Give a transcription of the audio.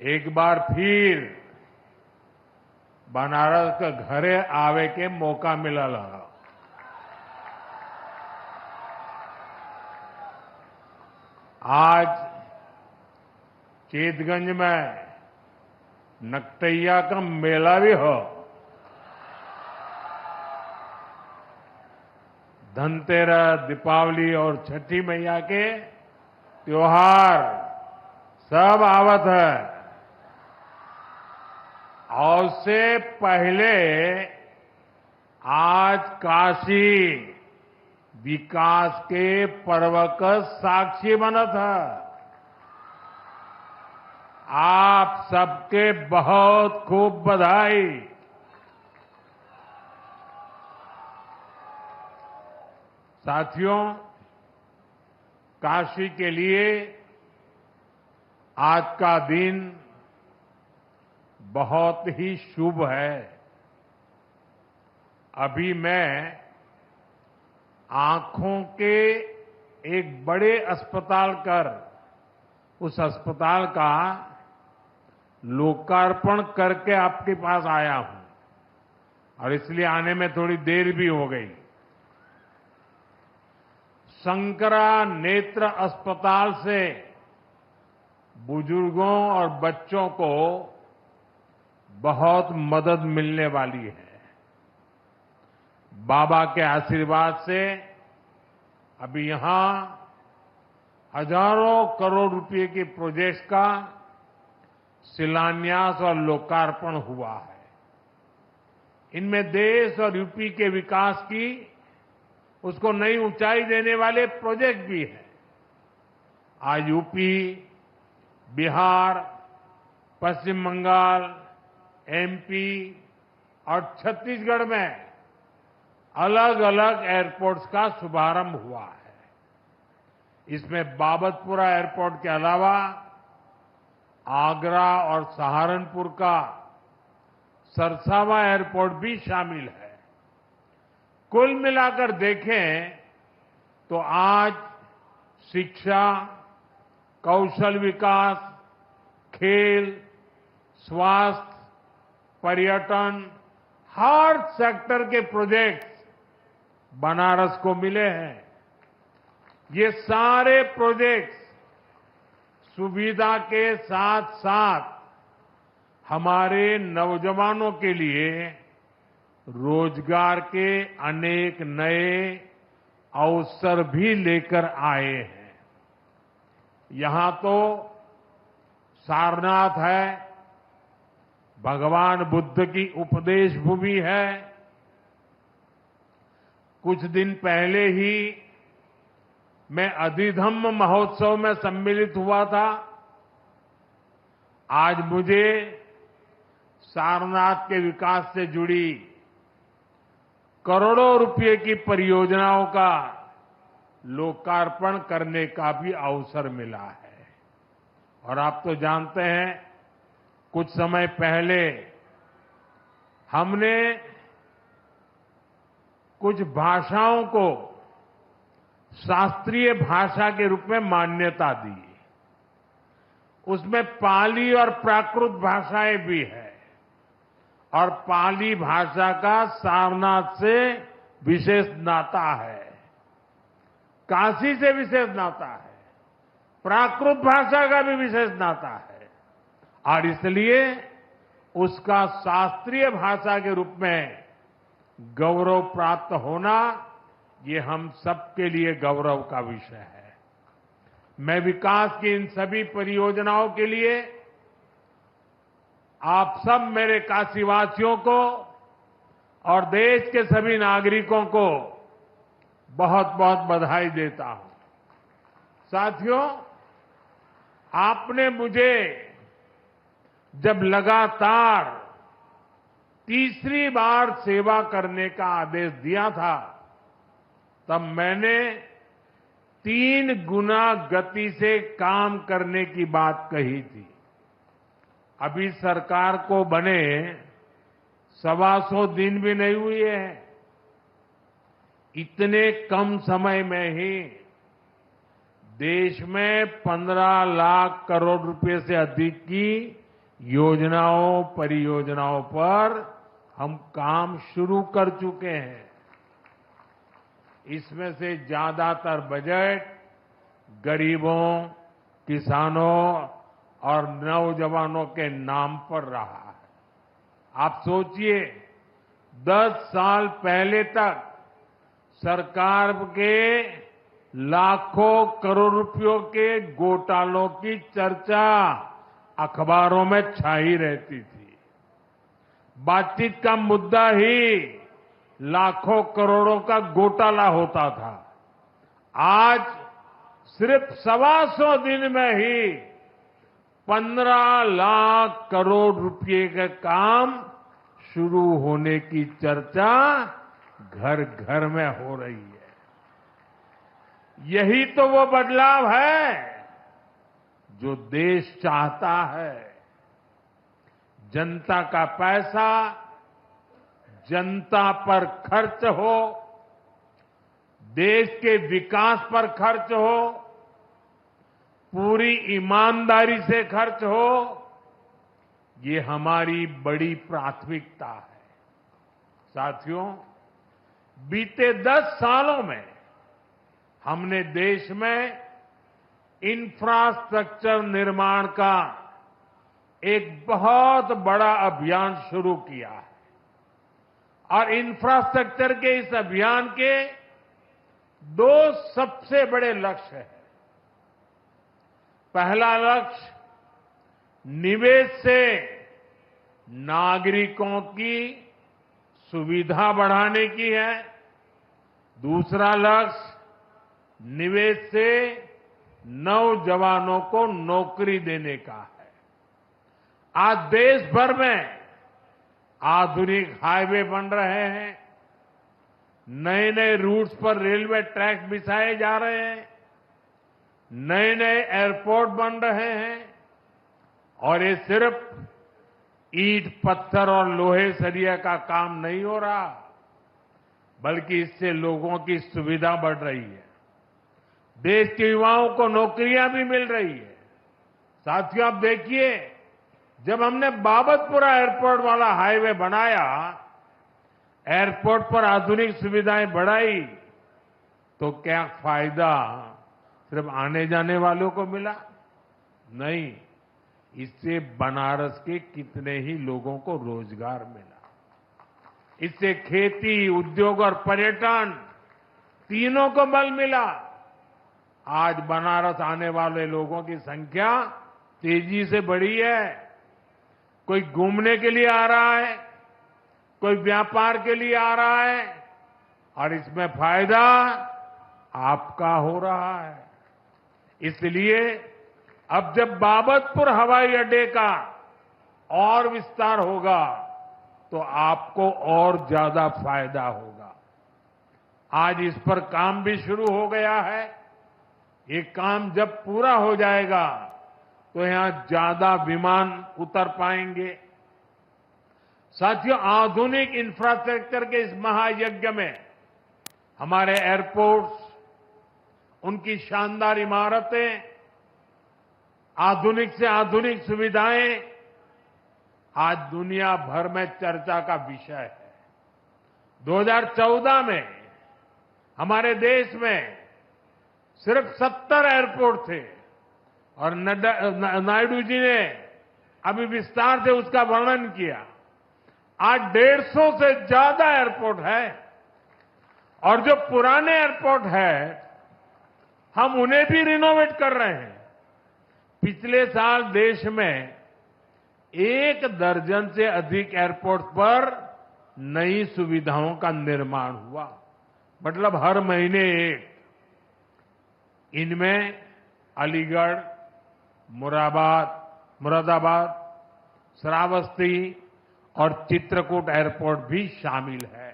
एक बार फिर बनारस के घरे आवे के मौका मिलल ह। आज चेतगंज में नकटैया का मेला भी हो। धनतेरस, दीपावली और छठी मैया के त्योहार सब आवत है। और उससे पहले आज काशी विकास के पर्व का साक्षी बनत है। आप सबके बहुत खूब बधाई। साथियों, काशी के लिए आज का दिन बहुत ही शुभ है। अभी मैं आंखों के एक बड़े अस्पताल कर उस अस्पताल का लोकार्पण करके आपके पास आया हूं और इसलिए आने में थोड़ी देर भी हो गई। शंकरा नेत्र अस्पताल से बुजुर्गों और बच्चों को बहुत मदद मिलने वाली है। बाबा के आशीर्वाद से अभी यहां हजारों करोड़ रुपए के प्रोजेक्ट्स का शिलान्यास और लोकार्पण हुआ है। इनमें देश और यूपी के विकास की उसको नई ऊंचाई देने वाले प्रोजेक्ट भी हैं। आज यूपी, बिहार, पश्चिम बंगाल, एमपी और छत्तीसगढ़ में अलग अलग एयरपोर्ट्स का शुभारंभ हुआ है। इसमें बाबतपुरा एयरपोर्ट के अलावा आगरा और सहारनपुर का सरसावा एयरपोर्ट भी शामिल है। कुल मिलाकर देखें तो आज शिक्षा, कौशल विकास, खेल, स्वास्थ्य, पर्यटन, हर सेक्टर के प्रोजेक्ट्स बनारस को मिले हैं। ये सारे प्रोजेक्ट्स सुविधा के साथ साथ हमारे नौजवानों के लिए रोजगार के अनेक नए अवसर भी लेकर आए हैं। यहां तो सारनाथ है, भगवान बुद्ध की उपदेश भूमि है। कुछ दिन पहले ही मैं अधिधम्म महोत्सव में सम्मिलित हुआ था। आज मुझे सारनाथ के विकास से जुड़ी करोड़ों रुपए की परियोजनाओं का लोकार्पण करने का भी अवसर मिला है। और आप तो जानते हैं, कुछ समय पहले हमने कुछ भाषाओं को शास्त्रीय भाषा के रूप में मान्यता दी। उसमें पाली और प्राकृत भाषाएं भी है और पाली भाषा का सारनाथ से विशेष नाता है, काशी से विशेष नाता है, प्राकृत भाषा का भी विशेष नाता है और इसलिए उसका शास्त्रीय भाषा के रूप में गौरव प्राप्त होना ये हम सबके लिए गौरव का विषय है। मैं विकास की इन सभी परियोजनाओं के लिए आप सब मेरे काशीवासियों को और देश के सभी नागरिकों को बहुत बहुत बधाई देता हूं। साथियों, आपने मुझे जब लगातार तीसरी बार सेवा करने का आदेश दिया था, तब मैंने 3 गुना गति से काम करने की बात कही थी। अभी सरकार को बने 125 दिन भी नहीं हुए हैं। इतने कम समय में ही देश में 15 लाख करोड़ रुपए से अधिक की योजनाओं, परियोजनाओं पर हम काम शुरू कर चुके हैं। इसमें से ज्यादातर बजट गरीबों, किसानों और नौजवानों के नाम पर रहा है। आप सोचिए, 10 साल पहले तक सरकार के लाखों करोड़ रुपयों के घोटालों की चर्चा अखबारों में छाई रहती थी। बातचीत का मुद्दा ही लाखों करोड़ों का घोटाला होता था। आज सिर्फ 125 दिन में ही 15 लाख करोड़ रुपए के काम शुरू होने की चर्चा घर घर में हो रही है। यही तो वो बदलाव है जो देश चाहता है। जनता का पैसा जनता पर खर्च हो, देश के विकास पर खर्च हो, पूरी ईमानदारी से खर्च हो, ये हमारी बड़ी प्राथमिकता है। साथियों, बीते 10 सालों में हमने देश में इंफ्रास्ट्रक्चर निर्माण का एक बहुत बड़ा अभियान शुरू किया है और इंफ्रास्ट्रक्चर के इस अभियान के 2 सबसे बड़े लक्ष्य हैं। पहला लक्ष्य निवेश से नागरिकों की सुविधा बढ़ाने की है। दूसरा लक्ष्य निवेश से नौजवानों को नौकरी देने का है। आज देश भर में आधुनिक हाईवे बन रहे हैं, नए नए रूट्स पर रेलवे ट्रैक बिछाए जा रहे हैं, नए नए एयरपोर्ट बन रहे हैं और ये सिर्फ ईंट, पत्थर और लोहे सरिया का काम नहीं हो रहा, बल्कि इससे लोगों की सुविधा बढ़ रही है। देश के युवाओं को नौकरियां भी मिल रही है। साथियों, आप देखिए, जब हमने बाबतपुरा एयरपोर्ट वाला हाईवे बनाया, एयरपोर्ट पर आधुनिक सुविधाएं बढ़ाई, तो क्या फायदा सिर्फ आने जाने वालों को मिला? नहीं, इससे बनारस के कितने ही लोगों को रोजगार मिला। इससे खेती, उद्योग और पर्यटन तीनों को बल मिला। आज बनारस आने वाले लोगों की संख्या तेजी से बढ़ी है। कोई घूमने के लिए आ रहा है, कोई व्यापार के लिए आ रहा है और इसमें फायदा आपका हो रहा है। इसलिए अब जब बाबतपुर हवाई अड्डे का और विस्तार होगा तो आपको और ज्यादा फायदा होगा। आज इस पर काम भी शुरू हो गया है। ये काम जब पूरा हो जाएगा तो यहां ज्यादा विमान उतर पाएंगे। साथियों, आधुनिक इंफ्रास्ट्रक्चर के इस महायज्ञ में हमारे एयरपोर्ट्स, उनकी शानदार इमारतें, आधुनिक से आधुनिक सुविधाएं आज दुनिया भर में चर्चा का विषय है। 2014 में हमारे देश में सिर्फ 70 एयरपोर्ट थे और नायडू जी ने अभी विस्तार से उसका वर्णन किया। आज 150 से ज्यादा एयरपोर्ट है और जो पुराने एयरपोर्ट है, हम उन्हें भी रिनोवेट कर रहे हैं। पिछले साल देश में 1 दर्जन से अधिक एयरपोर्ट पर नई सुविधाओं का निर्माण हुआ, मतलब हर महीने एक। इनमें अलीगढ़, मुरादाबाद, श्रावस्ती और चित्रकूट एयरपोर्ट भी शामिल है।